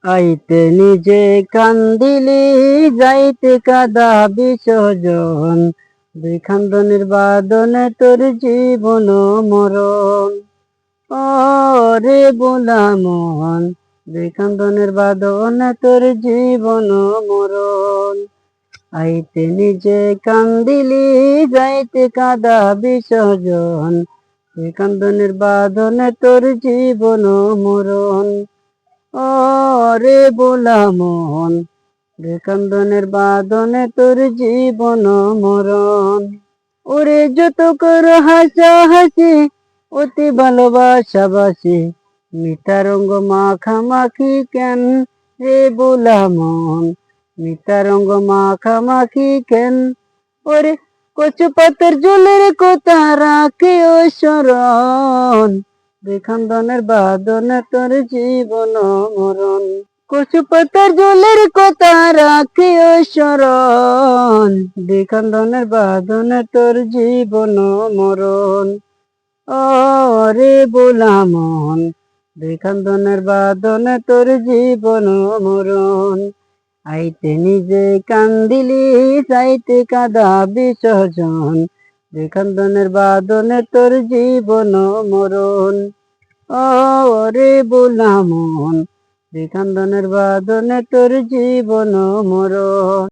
আইতে নিজে কান্দিলি, যাইতে কাদা বিসর্জন। দুই খান্দনের বাদনে তোর জীবন মরণ। ও রে বোলা মন, দুই খান্দনের বাদনে তোর জীবন মরণ। আইতে নিজে কান্দিলি, যাইতে কাদা বিসর্জন। দুই কান্দনের বাঁধনে তোর জীবন মরণ। ও রে বোলা মন, দুই কান্দনের বাঁধনে তোর জীবন মরণ। ওরে যত কর হাসা হাসি, অতি ভালোবাসাবাসি, মিঠা রঙ্গ মাখামাখি কেন রে বোলা মন, মিঠা রঙ্গ মাখামাখি কেন। ওরে কচু পাতার জলের কথা রাখে ও স্মরণ। দুই খান্দনের বাঁধনে তোর জীবন মরণ। কচু পাতার জলের কথা রাখে ও স্মরণ। দুই খান্দনের বাঁধনে তোর জীবন মরণ। ও রে বোলা মন, দুই খান্দনের বাঁধনে তোর জীবন মরণ। আইতে নিজে কান্দিলি, যাইতে কাদা বিসর্জন। দুই খান্দনের বাঁধনে তোর জীবন মরণ। ও রে বোলা মন, দুই খান্দনের বাঁধনে তোর জীবন মরণ।